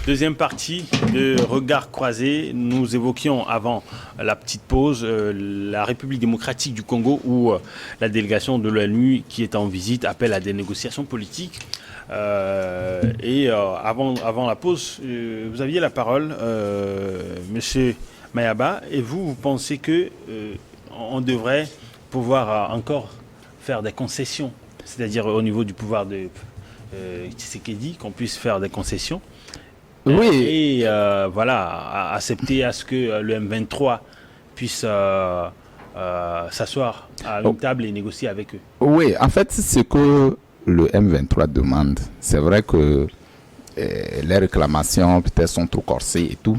Deuxième partie de Regard croisé. Nous évoquions avant la petite pause la République démocratique du Congo où la délégation de l'ONU qui est en visite appelle à des négociations politiques. Avant la pause, vous aviez la parole, Monsieur Mayaba, et vous pensez que on devrait pouvoir encore faire des concessions, c'est-à-dire au niveau du pouvoir de Tshisekedi, qu'on puisse faire des concessions. Oui. Voilà, accepter à ce que le M23 puisse s'asseoir à une table et négocier avec eux. Oui, en fait, ce que le M23 demande, c'est vrai que les réclamations peut-être sont trop corsées et tout,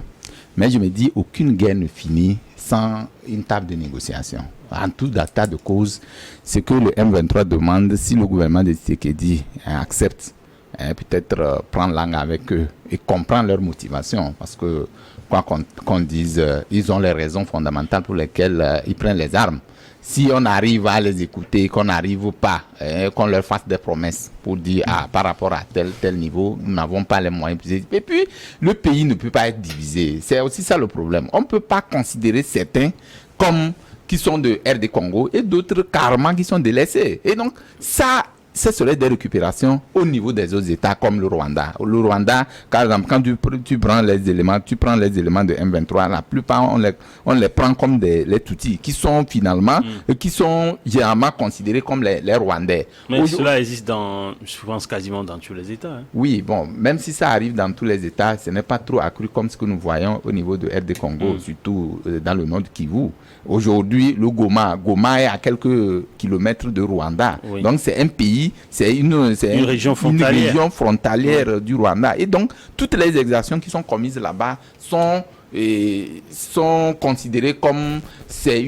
mais je me dis aucune guerre ne finit sans une table de négociation. En tout tas de causes, ce que le M23 demande, si le gouvernement de Tshisekedi accepte, peut-être prendre langue avec eux et comprendre leur motivation, parce que quoi qu'on dise, ils ont les raisons fondamentales pour lesquelles ils prennent les armes. Si on arrive à les écouter, qu'on n'arrive pas, qu'on leur fasse des promesses pour dire par rapport à tel niveau, nous n'avons pas les moyens. Et puis, le pays ne peut pas être divisé. C'est aussi ça le problème. On ne peut pas considérer certains comme qui sont de RD Congo et d'autres carrément qui sont délaissés. Et donc, ça, ce serait des récupérations au niveau des autres États comme le Rwanda. Le Rwanda, par exemple, quand tu prends les éléments de M23, la plupart, on les prend comme les Tutsis, qui sont finalement, qui sont généralement considérés comme les Rwandais. Mais cela existe je pense, quasiment dans tous les États. Hein. Oui, bon, même si ça arrive dans tous les États, ce n'est pas trop accru comme ce que nous voyons au niveau de RD Congo, surtout dans le nord de Kivu. Aujourd'hui, le Goma est à quelques kilomètres de Rwanda. Oui. Donc, c'est un pays, c'est une région frontalière du Rwanda. Et donc, toutes les exactions qui sont commises là-bas sont considérées comme c'est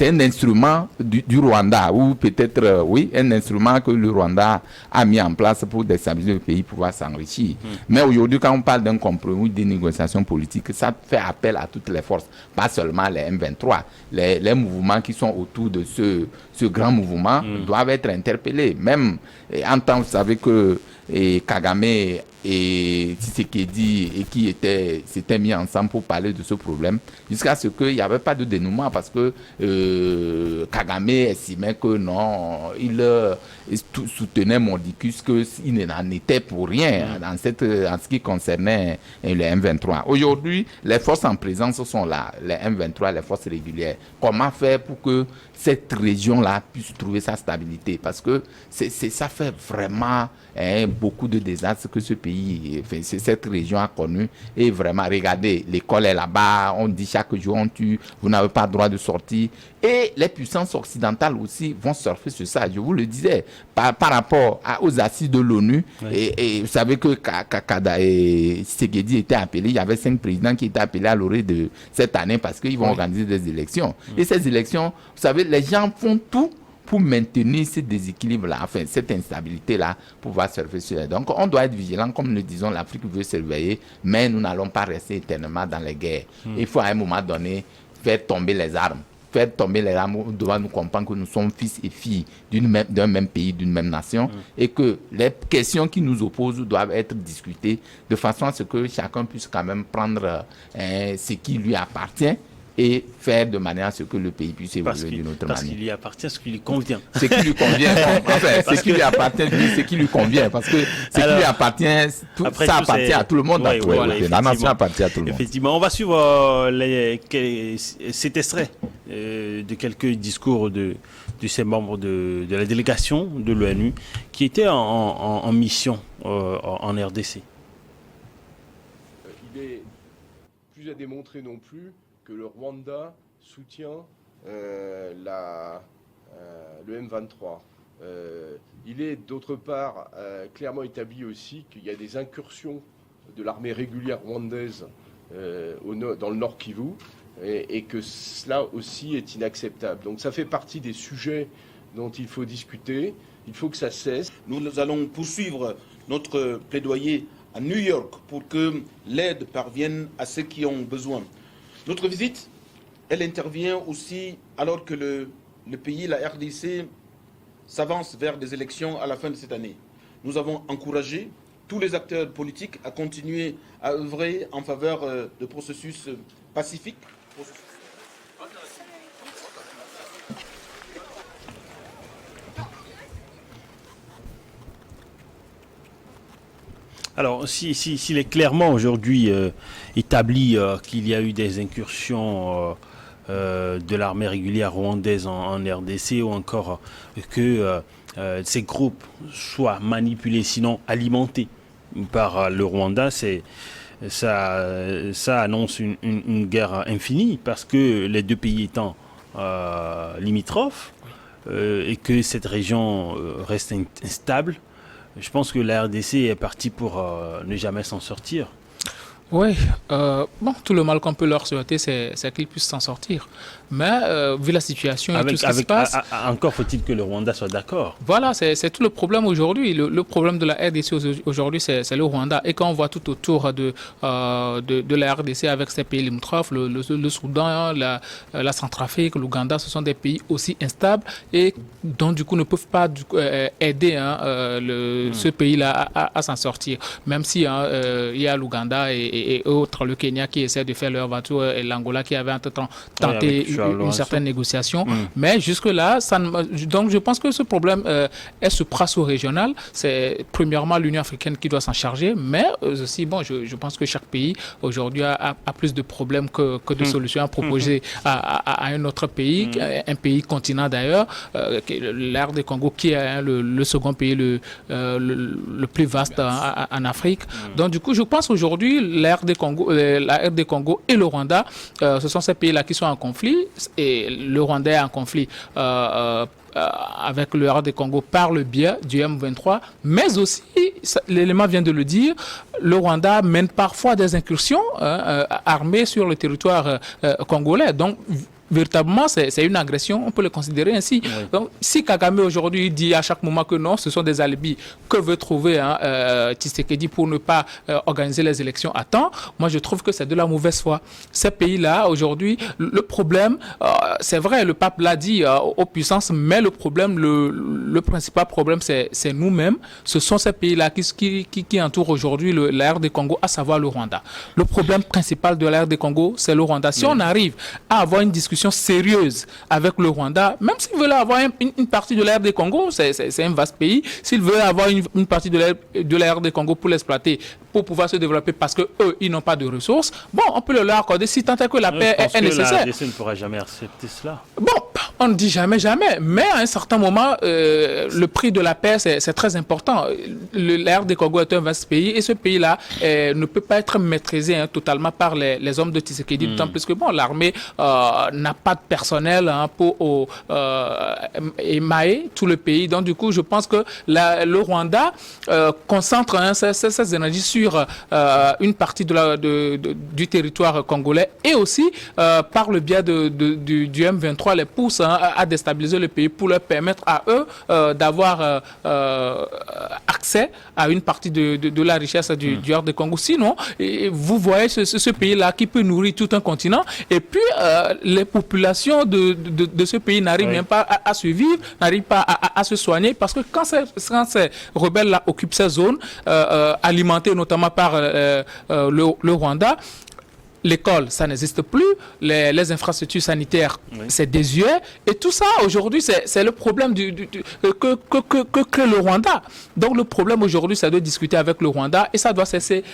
un instrument du Rwanda, ou peut-être, un instrument que le Rwanda a mis en place pour déstabiliser le pays, pour pouvoir s'enrichir. Mais aujourd'hui, quand on parle d'un compromis, des négociations politiques, ça fait appel à toutes les forces, pas seulement les M23. Les mouvements qui sont autour de ce grand mouvement doivent être interpellés. Même en temps, vous savez que Kagame et Tshisekedi et qui s'étaient mis ensemble pour parler de ce problème jusqu'à ce qu'il n'y avait pas de dénouement parce que Kagame estimait que non, il soutenait Mordicus qu'il n'en était pour rien en ce qui concernait le M23. Aujourd'hui, les forces en présence sont là, les M23, les forces régulières. Comment faire pour que cette région-là puisse trouver sa stabilité? Parce que ça fait vraiment beaucoup de désastres que ce pays, cette région a connu. Et vraiment, regardez, l'école est là-bas, on dit chaque jour on tue, vous n'avez pas le droit de sortir. Et les puissances occidentales aussi vont surfer sur ça. Je vous le disais, par rapport aux assises de l'ONU, et vous savez que Tshisekedi était appelé, il y avait 5 présidents qui étaient appelés à l'orée de cette année parce qu'ils vont organiser des élections. Et ces élections, vous savez, les gens font tout pour maintenir ce déséquilibre-là, enfin cette instabilité-là, pour pouvoir surfer sur elle. Donc on doit être vigilant, comme nous le disons, l'Afrique veut surveiller, mais nous n'allons pas rester éternellement dans les guerres. Il faut à un moment donné faire tomber les armes. Faire tomber les armes, on doit nous comprendre que nous sommes fils et filles d'un même pays, d'une même nation, et que les questions qui nous opposent doivent être discutées de façon à ce que chacun puisse quand même prendre ce qui lui appartient et faire de manière à ce que le pays puisse évoluer d'une autre manière. Parce qu'il lui appartient ce qui lui convient. Ce qui lui convient. Enfin, ce qui lui appartient, ce qui lui convient. Parce que ce qui lui appartient, ça appartient à tout le monde. La nation appartient à tout le monde. Effectivement, on va suivre cet extrait de quelques discours de ces membres de la délégation de l'ONU qui étaient en mission en RDC. Il est plus à démontrer non plus que le Rwanda soutient le M23. Il est d'autre part clairement établi aussi qu'il y a des incursions de l'armée régulière rwandaise dans le Nord Kivu et que cela aussi est inacceptable. Donc ça fait partie des sujets dont il faut discuter, il faut que ça cesse. Nous allons poursuivre notre plaidoyer à New York pour que l'aide parvienne à ceux qui ont besoin. Notre visite, elle intervient aussi alors que le pays, la RDC, s'avance vers des élections à la fin de cette année. Nous avons encouragé tous les acteurs politiques à continuer à œuvrer en faveur de processus pacifiques. Alors, s'il est clairement aujourd'hui établi qu'il y a eu des incursions de l'armée régulière rwandaise en RDC, ou encore que ces groupes soient manipulés, sinon alimentés par le Rwanda, ça annonce une guerre infinie, parce que les deux pays étant limitrophes et que cette région reste instable, je pense que la RDC est partie pour ne jamais s'en sortir. Oui, bon, tout le mal qu'on peut leur souhaiter, c'est qu'ils puissent s'en sortir. Mais vu la situation et tout ce qui se passe... Encore faut-il que le Rwanda soit d'accord. Voilà, c'est tout le problème aujourd'hui. Le problème de la RDC aujourd'hui, c'est le Rwanda. Et quand on voit tout autour de la RDC avec ces pays limitrophes, le Soudan, la Centrafrique, l'Ouganda, ce sont des pays aussi instables et dont du coup ne peuvent pas aider ce pays-là à s'en sortir. Même si il y a l'Ouganda et autres, le Kenya qui essaie de faire leur aventure et l'Angola qui avait entre-temps tenté une certaine négociation. Mais jusque-là, donc je pense que ce problème est supra-sous-régional. C'est premièrement l'Union africaine qui doit s'en charger, mais aussi, bon, je pense que chaque pays aujourd'hui a plus de problèmes que de solutions à proposer à un autre pays, un pays continent d'ailleurs, l'R des Congo qui est le second pays le plus vaste en Afrique. Donc du coup, je pense aujourd'hui la RD Congo et le Rwanda, ce sont ces pays-là qui sont en conflit, et le Rwanda est en conflit avec le RD Congo par le biais du M23, mais aussi, l'élément vient de le dire, le Rwanda mène parfois des incursions armées sur le territoire congolais. Donc, véritablement, c'est une agression, on peut le considérer ainsi. Oui. Donc, si Kagame aujourd'hui dit à chaque moment que non, ce sont des alibis que veut trouver Tshisekedi pour ne pas organiser les élections à temps, moi je trouve que c'est de la mauvaise foi. Ces pays-là, aujourd'hui, le problème, c'est vrai, le pape l'a dit aux puissances, mais le problème, le principal problème, c'est nous-mêmes. Ce sont ces pays-là qui entourent aujourd'hui la RD Congo, à savoir le Rwanda. Le problème principal de la RD Congo, c'est le Rwanda. Si on arrive à avoir une discussion sérieuse avec le Rwanda, même s'ils veulent avoir une partie de l'air des Congo, c'est un vaste pays, s'ils veulent avoir une partie de l'air des Congo pour l'exploiter, pour pouvoir se développer parce que eux ils n'ont pas de ressources, bon, on peut le leur accorder si tant est que la paix est nécessaire. La RDC ne pourra jamais accepter cela. Bon, on ne dit jamais, mais à un certain moment, le prix de la paix, c'est très important. L'air des Congo est un vaste pays et ce pays-là ne peut pas être maîtrisé totalement par les hommes de Tshisekedi, d'autant plus que bon, l'armée n'a pas de personnel pour émailler tout le pays. Donc du coup, je pense que le Rwanda concentre ses énergies sur une partie du territoire congolais et aussi par le biais du M23 les pousse à déstabiliser le pays pour leur permettre à eux d'avoir accès à une partie de la richesse du Nord du Congo. Sinon, vous voyez ce pays-là qui peut nourrir tout un continent et puis les populations de ce pays n'arrivent même pas à survivre, n'arrivent pas à se soigner parce que quand ces rebelles-là occupent ces zones alimentées notamment par le Rwanda, l'école, ça n'existe plus. Les infrastructures sanitaires, c'est désuet. Et tout ça, aujourd'hui, c'est le problème que le Rwanda. Donc, le problème aujourd'hui, c'est de discuter avec le Rwanda et ça doit cesser.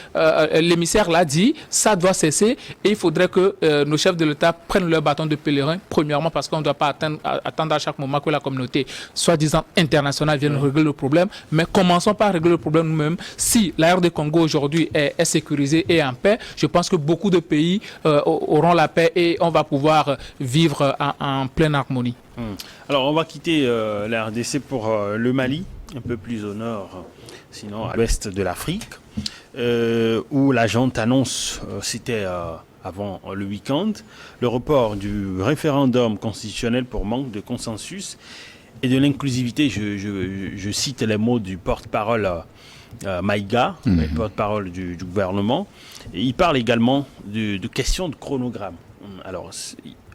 L'émissaire l'a dit, ça doit cesser. Et il faudrait que nos chefs de l'État prennent leur bâton de pèlerin. Premièrement, parce qu'on ne doit pas attendre à chaque moment que la communauté, soi-disant internationale, vienne régler le problème. Mais commençons par régler le problème nous-mêmes. Si la RD Congo aujourd'hui est sécurisée et en paix, je pense que beaucoup de pays auront la paix et on va pouvoir vivre en pleine harmonie. Alors on va quitter la RDC pour le Mali, un peu plus au nord, sinon à l'ouest de l'Afrique, où la junte annonce, c'était avant le week-end, le report du référendum constitutionnel pour manque de consensus et de l'inclusivité. Je cite les mots du porte-parole Maïga, le porte-parole du gouvernement. Et il parle également de questions de chronogramme. Alors,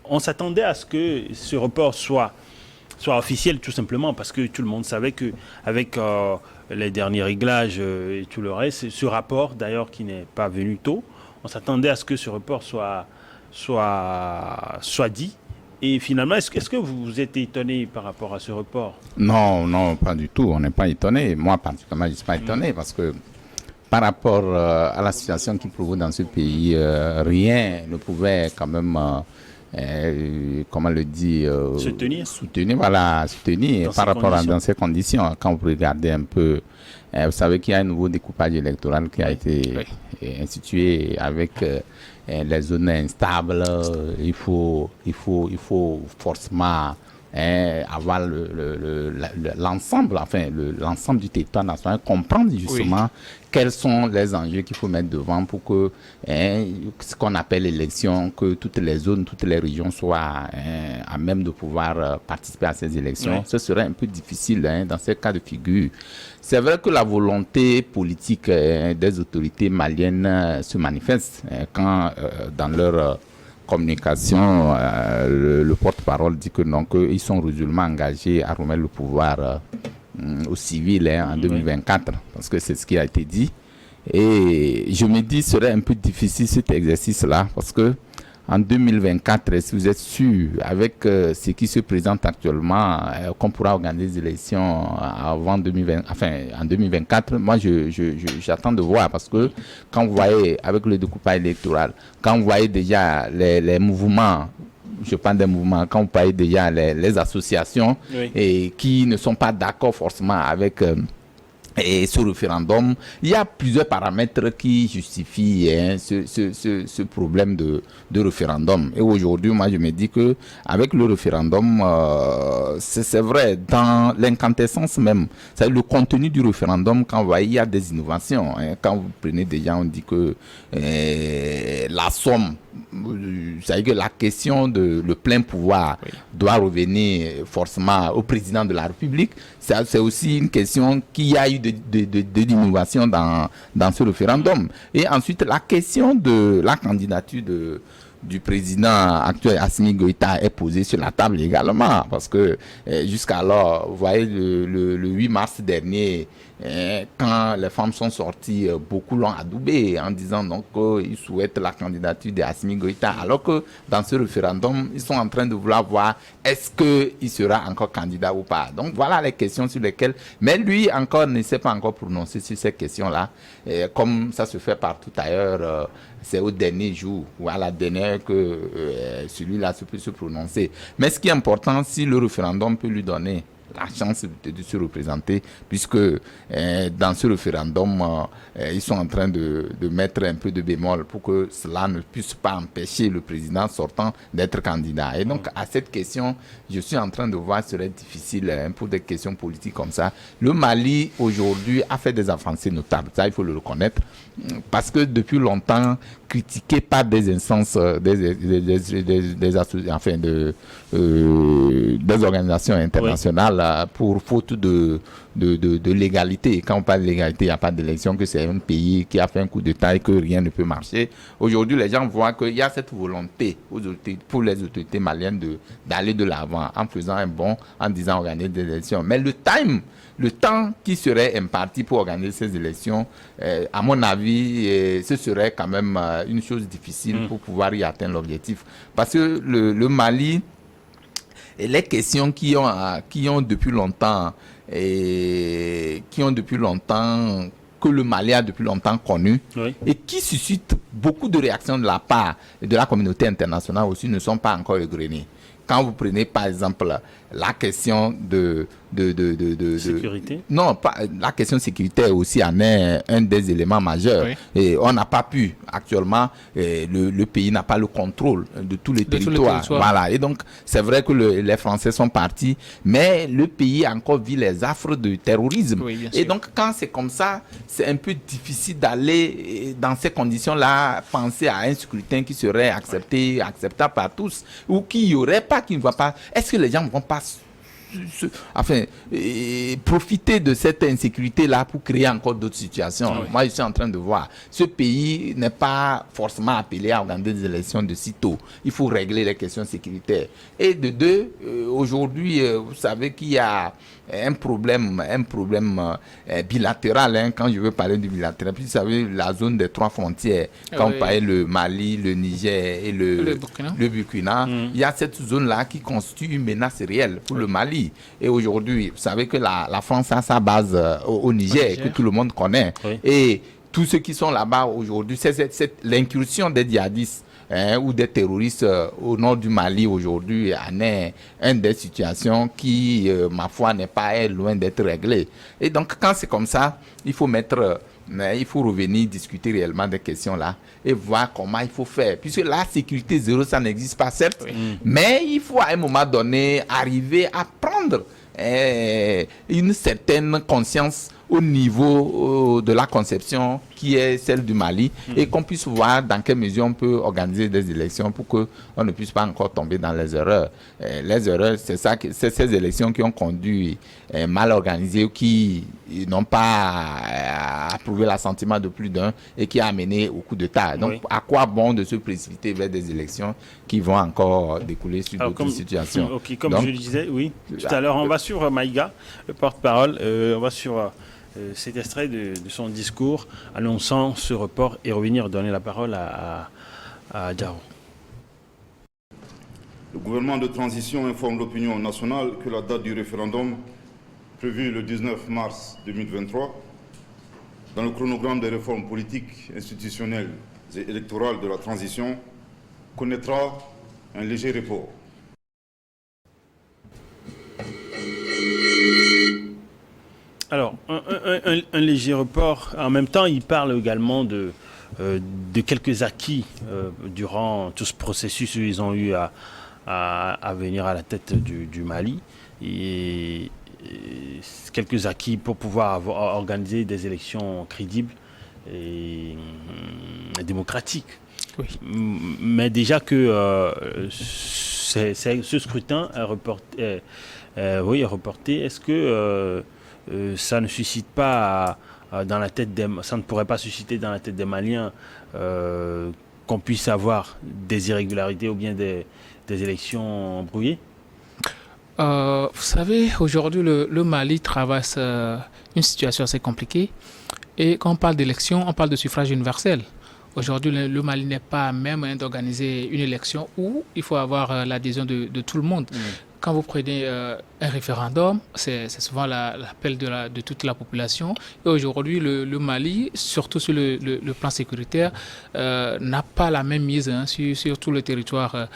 on s'attendait à ce que ce report soit officiel, tout simplement, parce que tout le monde savait qu'avec les derniers réglages et tout le reste. Ce rapport, d'ailleurs, qui n'est pas venu tôt, on s'attendait à ce que ce report soit dit. Et finalement, est-ce que vous êtes étonné par rapport à ce report? Non, non, pas du tout. On n'est pas étonné. Moi, particulièrement, je ne suis pas étonné parce que par rapport à la situation qui prévaut dans ce pays, rien ne pouvait quand même, comment le dire, soutenir, voilà, soutenir par rapport dans ces conditions. Quand vous regardez un peu, vous savez qu'il y a un nouveau découpage électoral qui a été institué avec les zones instables. Il faut forcément avoir l'ensemble, l'ensemble du territoire national, comprendre justement quels sont les enjeux qu'il faut mettre devant pour que ce qu'on appelle l'élection, que toutes les zones, toutes les régions soient à même de pouvoir participer à ces élections. Ce serait un peu difficile dans ces cas de figure. C'est vrai que la volonté politique des autorités maliennes se manifeste quand dans leur communication, le porte-parole dit que non, qu'ils sont résolument engagés à remettre le pouvoir aux civils en 2024, parce que c'est ce qui a été dit. Et je me dis, ce serait un peu difficile cet exercice-là, parce que en 2024, si vous êtes sûr, avec ce qui se présente actuellement, qu'on pourra organiser des élections avant 2020, en 2024, moi j'attends de voir, parce que quand vous voyez avec le découpage électoral, quand vous voyez déjà les mouvements, je parle des mouvements, quand vous voyez déjà les associations et qui ne sont pas d'accord forcément avec et ce référendum, il y a plusieurs paramètres qui justifient ce problème de référendum. Et aujourd'hui, moi, je me dis que avec le référendum, c'est vrai, dans l'incandescence même, c'est le contenu du référendum, quand vous voyez, il y a des innovations. Quand vous prenez déjà, on dit que la somme, c'est-à-dire que la question de le plein pouvoir doit revenir forcément au président de la République. C'est aussi une question qui a eu de l'innovation dans ce référendum. Et ensuite, la question de la candidature du président actuel Assimi Goïta est posée sur la table également, parce que jusqu'alors, vous voyez, le 8 mars dernier, quand les femmes sont sorties, beaucoup l'ont adoubé en disant donc qu'ils souhaitent la candidature d'Assimi Goïta, alors que dans ce référendum, ils sont en train de vouloir voir est-ce qu'il sera encore candidat ou pas. Donc voilà les questions sur lesquelles, mais lui encore ne s'est pas encore prononcé sur ces questions-là, comme ça se fait partout ailleurs. C'est au dernier jour ou à la dernière que celui-là peut se prononcer. Mais ce qui est important, si le référendum peut lui donner la chance de se représenter, puisque dans ce référendum, ils sont en train de mettre un peu de bémol pour que cela ne puisse pas empêcher le président sortant d'être candidat. Et donc, à cette question, je suis en train de voir, ce serait difficile pour des questions politiques comme ça. Le Mali, aujourd'hui, a fait des avancées notables, ça, il faut le reconnaître, parce que depuis longtemps, critiqué par des instances, des organisations internationales pour faute de l'égalité. Quand on parle de l'égalité, il n'y a pas d'élection, que c'est un pays qui a fait un coup d'État et que rien ne peut marcher. Aujourd'hui, les gens voient qu'il y a cette volonté pour les autorités maliennes d'aller de l'avant en faisant un bond, en disant organiser des élections. Mais le temps qui serait imparti pour organiser ces élections, à mon avis, ce serait quand même une chose difficile pour pouvoir y atteindre l'objectif. Parce que le Mali, et les questions qui ont depuis longtemps, que le Mali a depuis longtemps connu, et qui suscitent beaucoup de réactions de la part de la communauté internationale aussi, ne sont pas encore égrenées. Quand vous prenez par exemple la question de sécurité. Non, pas la question sécuritaire aussi en est un des éléments majeurs. Et on n'a pas pu actuellement, le pays n'a pas le contrôle de tous les territoires. Voilà. Et donc c'est vrai que les Français sont partis, mais le pays a encore vu les affres du terrorisme. Et donc quand c'est comme ça, c'est un peu difficile d'aller dans ces conditions-là penser à un scrutin qui serait acceptable par tous, ou qui y aurait pas, qui ne va pas. Est-ce que les gens ne vont pas profiter de cette insécurité-là pour créer encore d'autres situations? Moi, je suis en train de voir. Ce pays n'est pas forcément appelé à organiser des élections de sitôt. Il faut régler les questions sécuritaires. Et de deux, aujourd'hui, vous savez qu'il y a un problème bilatéral, hein, quand je veux parler du bilatéral. Puis vous savez, la zone des 3 frontières, quand on parlait le Mali, le Niger et le Burkina, il y a cette zone-là qui constitue une menace réelle pour le Mali. Et aujourd'hui, vous savez que la France a sa base au Niger, que tout le monde connaît. Oui. Et tous ceux qui sont là-bas aujourd'hui, c'est l'incursion des djihadistes ou des terroristes au nord du Mali aujourd'hui en est une des situations qui, ma foi, n'est pas loin d'être réglée. Et donc, quand c'est comme ça, il faut revenir discuter réellement des questions-là et voir comment il faut faire. Puisque la sécurité zéro, ça n'existe pas, certes, mais il faut à un moment donné arriver à prendre une certaine conscience au niveau de la conception qui est celle du Mali et qu'on puisse voir dans quelle mesure on peut organiser des élections pour qu'on ne puisse pas encore tomber dans les erreurs. Les erreurs, c'est ces élections qui ont conduit mal organisées, qui n'ont pas approuvé l'assentiment de plus d'un et qui a amené au coup d'État. Donc, à quoi bon de se précipiter vers des élections qui vont encore découler sur d'autres situations? Comme donc, je le disais, tout à l'heure, on va sur Maïga, le porte-parole, on va sur cet extrait de son discours annonçant ce report et revenir donner la parole à Diao. Le gouvernement de transition informe l'opinion nationale que la date du référendum, prévue le 19 mars 2023, dans le chronogramme des réformes politiques, institutionnelles et électorales de la transition, connaîtra un léger report. Alors, un léger report. En même temps, il parle également de quelques acquis durant tout ce processus où ils ont eu à venir à la tête du Mali. Et quelques acquis pour pouvoir organiser des élections crédibles et démocratiques. Oui. Mais déjà que ce scrutin est reporté, est-ce que ça ne suscite pas ça ne pourrait pas susciter dans la tête des Maliens qu'on puisse avoir des irrégularités ou bien des élections brouillées? Vous savez, aujourd'hui, le Mali traverse une situation assez compliquée. Et quand on parle d'élection, on parle de suffrage universel. Aujourd'hui, le Mali n'est pas à même d'organiser une élection où il faut avoir l'adhésion de tout le monde. Quand vous prenez un référendum, c'est souvent l'appel de toute la population. Et aujourd'hui, le Mali, surtout sur le plan sécuritaire, n'a pas la même mise sur tout le territoire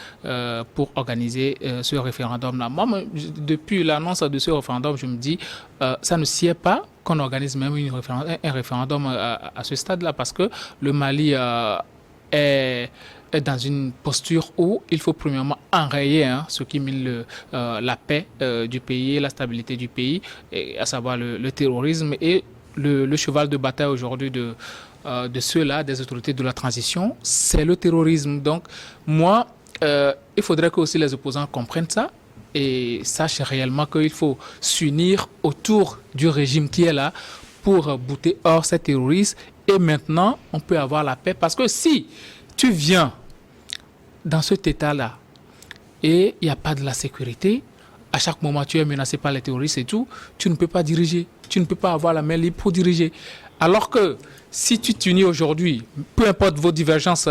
pour organiser ce référendum-là. Moi, depuis l'annonce de ce référendum, je me dis, ça ne sied pas qu'on organise même un référendum à ce stade-là, parce que le Mali est dans une posture où il faut premièrement enrayer ce qui mine la paix du pays, la stabilité du pays, à savoir le terrorisme. Et le cheval de bataille aujourd'hui de ceux-là, des autorités de la transition, c'est le terrorisme. Donc moi, il faudrait que aussi les opposants comprennent ça et sachent réellement qu'il faut s'unir autour du régime qui est là pour bouter hors ces terroristes. Et maintenant, on peut avoir la paix, parce que si tu viens dans cet état-là et il n'y a pas de la sécurité, à chaque moment tu es menacé par les terroristes et tout, tu ne peux pas diriger, tu ne peux pas avoir la main libre pour diriger. Alors que si tu t'unis aujourd'hui, peu importe vos divergences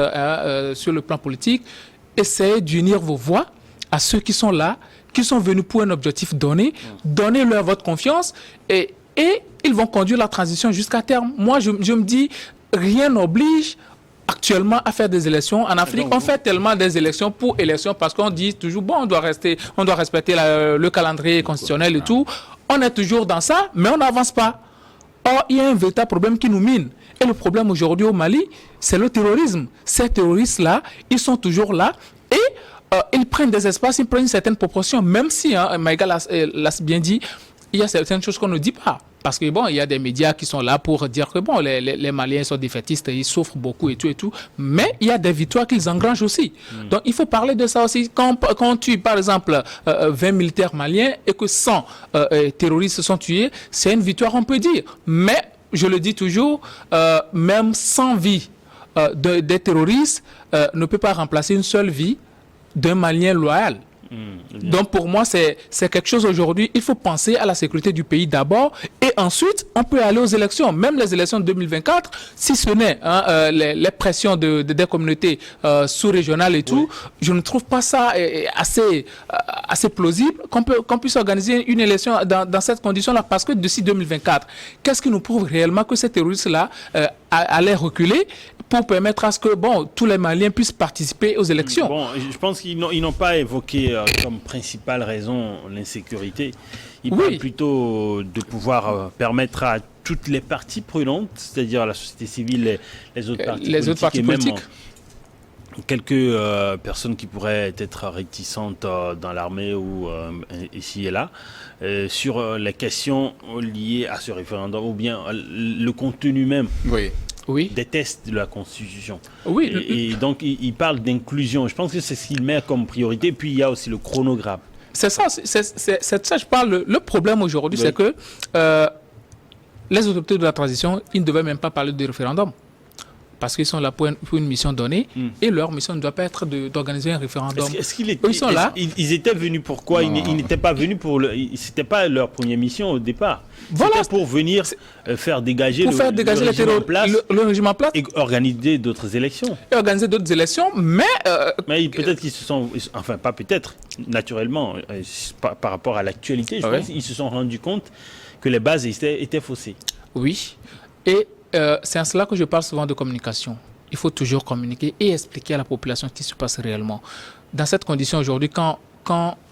sur le plan politique, essayez d'unir vos voix à ceux qui sont là, qui sont venus pour un objectif donné, donnez-leur votre confiance et ils vont conduire la transition jusqu'à terme. Moi, je me dis, rien n'oblige actuellement à faire des élections. En Afrique, on fait tellement des élections pour élections parce qu'on dit toujours, bon, on doit respecter le calendrier constitutionnel et tout. On est toujours dans ça, mais on n'avance pas. Or, il y a un véritable problème qui nous mine. Et le problème aujourd'hui au Mali, c'est le terrorisme. Ces terroristes-là, ils sont toujours là et ils prennent des espaces, ils prennent une certaine proportion, même si, Maïga l'a bien dit, il y a certaines choses qu'on ne dit pas. Parce que bon, il y a des médias qui sont là pour dire que bon, les Maliens sont défaitistes, ils souffrent beaucoup et tout. Mais il y a des victoires qu'ils engrangent aussi. Donc il faut parler de ça aussi. Quand tu, par exemple, 20 militaires maliens et que 100 terroristes sont tués, c'est une victoire, on peut dire. Mais, je le dis toujours, même 100 vies des terroristes ne peut pas remplacer une seule vie d'un Malien loyal. Donc pour moi, c'est quelque chose aujourd'hui, il faut penser à la sécurité du pays d'abord et ensuite on peut aller aux élections. Même les élections de 2024, si ce n'est les pressions des communautés sous-régionales et tout, je ne trouve pas ça assez plausible qu'on puisse organiser une élection dans cette condition-là, parce que d'ici 2024, qu'est-ce qui nous prouve réellement que ces terroristes-là allaient reculer pour permettre à ce que tous les Maliens puissent participer aux élections? Bon, je pense qu'ils n'ont pas évoqué comme principale raison l'insécurité. Ils parlent plutôt de pouvoir permettre à toutes les parties prenantes, c'est-à-dire la société civile et les autres partis politiques, quelques personnes qui pourraient être réticentes dans l'armée ou ici et là, sur les questions liées à ce référendum ou bien le contenu même. Des tests de la Constitution. Et donc, il parle d'inclusion. Je pense que c'est ce qu'il met comme priorité. Puis, il y a aussi le chronogramme. C'est ça, je parle. Le problème aujourd'hui, c'est que les autorités de la transition, ils ne devaient même pas parler de référendum. Parce qu'ils sont là pour une mission donnée et leur mission ne doit pas être d'organiser un référendum. Ils sont là. Ils étaient venus pourquoi? Ils n'étaient pas venus pour... C'était pas leur première mission au départ. C'était pour venir faire dégager le régime en place et organiser d'autres élections. Mais peut-être qu'ils se sont... Enfin, pas peut-être, naturellement, par rapport à l'actualité, je pense qu'ils se sont rendus compte que les bases étaient faussées. Oui. Et c'est en cela que je parle souvent de communication. Il faut toujours communiquer et expliquer à la population ce qui se passe réellement. Dans cette condition aujourd'hui, quand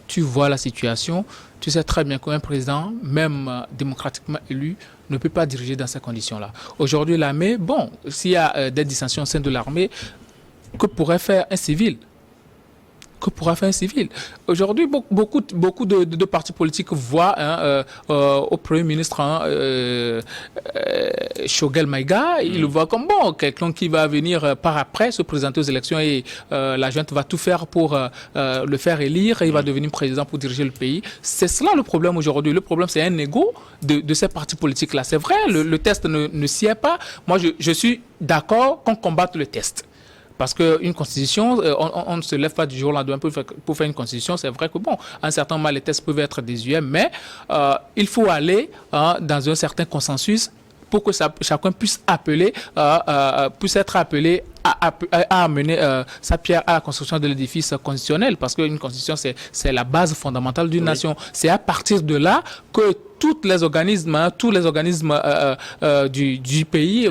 tu vois la situation, tu sais très bien qu'un président, même démocratiquement élu, ne peut pas diriger dans ces conditions-là. Aujourd'hui, l'armée, s'il y a des dissensions au sein de l'armée, que pourrait faire un civil? Aujourd'hui, beaucoup de partis politiques voient au Premier ministre Choguel Maïga, il le voit comme quelqu'un qui va venir par après se présenter aux élections et la junte va tout faire pour le faire élire et il va devenir président pour diriger le pays. C'est cela le problème aujourd'hui. Le problème, c'est un ego de ces partis politiques-là. C'est vrai, le test ne s'y est pas. Moi, je suis d'accord qu'on combatte le test. Parce qu'une constitution, on ne se lève pas du jour au lendemain pour faire une constitution. C'est vrai que, à un certain moment, les tests peuvent être désuets, mais il faut aller dans un certain consensus pour que chacun puisse être appelé à amener sa pierre à la construction de l'édifice constitutionnel. Parce qu'une constitution, c'est la base fondamentale d'une nation. C'est à partir de là que tous les organismes du pays,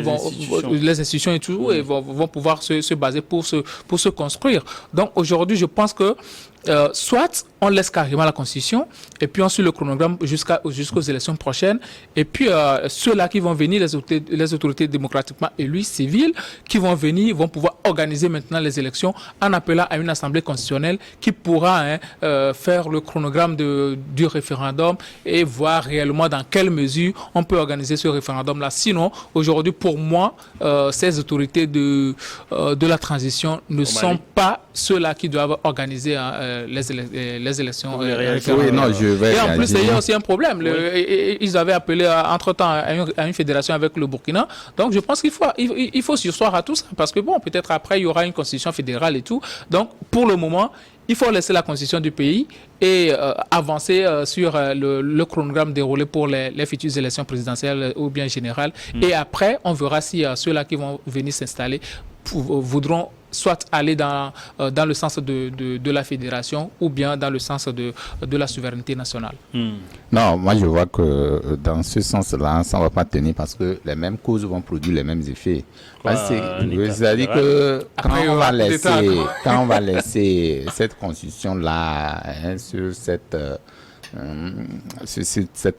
les institutions et tout, vont pouvoir se baser pour se construire. Donc aujourd'hui, je pense que soit on laisse carrément la Constitution et puis on suit le chronogramme jusqu'aux élections prochaines et puis ceux-là qui vont venir, les autorités démocratiquement élues, civiles, qui vont venir, vont pouvoir organiser maintenant les élections en appelant à une assemblée constitutionnelle qui pourra faire le chronogramme du référendum et voir réellement dans quelle mesure on peut organiser ce référendum-là. Sinon, aujourd'hui, pour moi, ces autorités de la transition ne sont pas ceux-là qui doivent organiser les élections. Oui, non, je vais et en plus, il y a aussi un problème. Ils avaient appelé entre-temps à une fédération avec le Burkina. Donc, je pense qu'il faut sursoir à tout ça. Parce que, peut-être après, il y aura une constitution fédérale et tout. Donc, pour le moment, il faut laisser la constitution du pays et avancer sur le chronogramme déroulé pour les futures élections présidentielles ou bien générales. Et après, on verra si ceux-là qui vont venir s'installer voudront soit aller dans le sens de la fédération ou bien dans le sens de la souveraineté nationale. Non, moi je vois que dans ce sens-là, ça ne va pas tenir parce que les mêmes causes vont produire les mêmes effets. C'est-à-dire que quand on va laisser cette constitution-là sur cette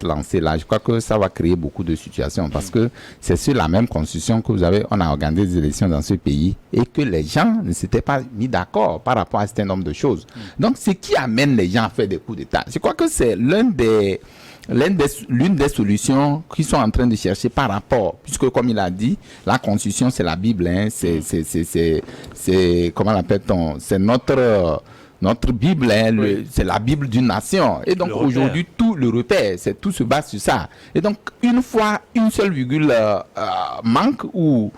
lancée-là, je crois que ça va créer beaucoup de situations parce que c'est sur la même constitution que on a organisé des élections dans ce pays et que les gens ne s'étaient pas mis d'accord par rapport à un certain nombre de choses. Donc, ce qui amène les gens à faire des coups d'État, je crois que c'est l'une des solutions qu'ils sont en train de chercher par rapport, puisque comme il a dit, la constitution c'est la Bible, c'est comment l'appelle-t-on, c'est notre Bible, c'est la Bible d'une nation. Et donc aujourd'hui, tout le repère, tout se base sur ça. Et donc, une fois une seule virgule manque ou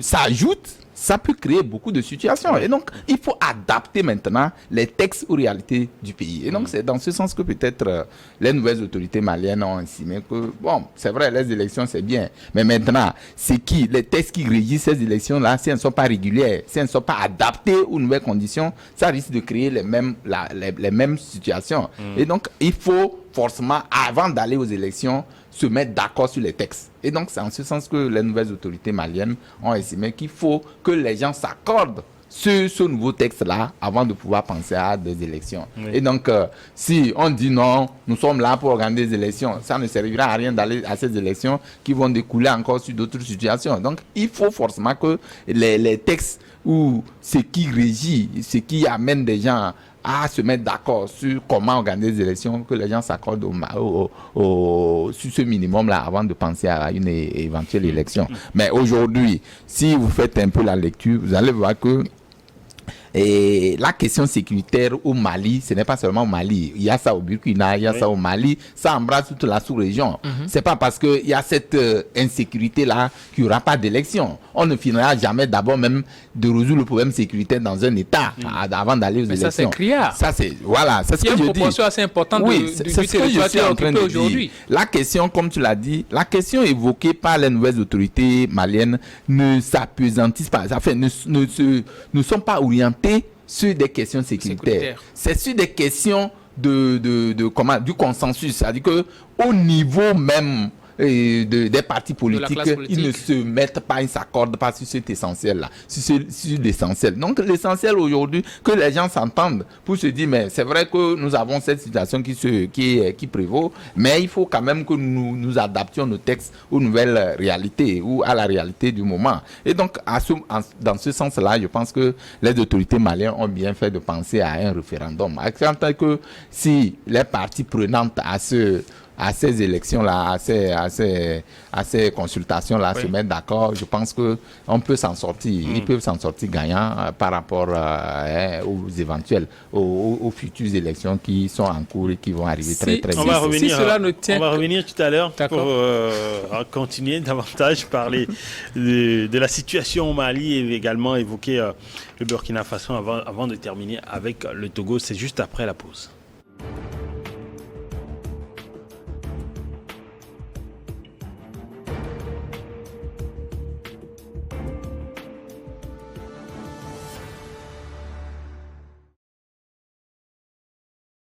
s'ajoute, ça peut créer beaucoup de situations. Et donc, il faut adapter maintenant les textes aux réalités du pays. Et donc, c'est dans ce sens que peut-être les nouvelles autorités maliennes ont estimé que, bon, c'est vrai, les élections, c'est bien. Mais maintenant, les textes qui régissent ces élections-là, si elles ne sont pas régulières, si elles ne sont pas adaptées aux nouvelles conditions, ça risque de créer les mêmes situations. Et donc, il faut forcément, avant d'aller aux élections, se mettre d'accord sur les textes. Et donc, c'est en ce sens que les nouvelles autorités maliennes ont estimé qu'il faut que les gens s'accordent sur ce nouveau texte-là avant de pouvoir penser à des élections. Oui. Et donc, si on dit non, nous sommes là pour organiser des élections, ça ne servira à rien d'aller à ces élections qui vont découler encore sur d'autres situations. Donc, il faut forcément que les textes ou ce qui régit, ce qui amène des gens à se mettre d'accord sur comment organiser des élections, que les gens s'accordent sur ce minimum-là avant de penser à une éventuelle élection. Mais aujourd'hui, si vous faites un peu la lecture, vous allez voir que la question sécuritaire au Mali, ce n'est pas seulement au Mali. Il y a ça au Burkina, il y a ça au Mali. Ça embrasse toute la sous-région. C'est pas parce qu'il y a cette insécurité-là qu'il n'y aura pas d'élection. On ne finira jamais d'abord même de résoudre le problème sécuritaire dans un État avant d'aller aux élections. Ça, c'est criard. Ça, c'est, voilà, c'est ce que je dis. Il y a une proportion assez importante du territoire qui est occupé aujourd'hui. La question, comme tu l'as dit, la question évoquée par les nouvelles autorités maliennes ne s'appesantissent pas. Enfin, ne sont pas orientées sur des questions sécuritaires. C'est sur des questions du consensus. C'est-à-dire qu'au niveau même des partis politiques, ils ne se mettent pas, ils ne s'accordent pas sur cet essentiel-là, sur l'essentiel. Donc l'essentiel aujourd'hui, que les gens s'entendent pour se dire, mais c'est vrai que nous avons cette situation qui prévaut, mais il faut quand même que nous adaptions nos textes aux nouvelles réalités ou à la réalité du moment. Et donc, dans ce sens-là, je pense que les autorités maliennes ont bien fait de penser à un référendum. En que si les parties prenantes à ces élections-là, à ces consultations-là, se mettre d'accord, je pense qu'on peut s'en sortir. Ils peuvent s'en sortir gagnants par rapport aux futures élections qui sont en cours et qui vont arriver très vite. On va revenir tout à l'heure pour continuer davantage parler de la situation au Mali et également évoquer le Burkina Faso avant de terminer avec le Togo. C'est juste après la pause.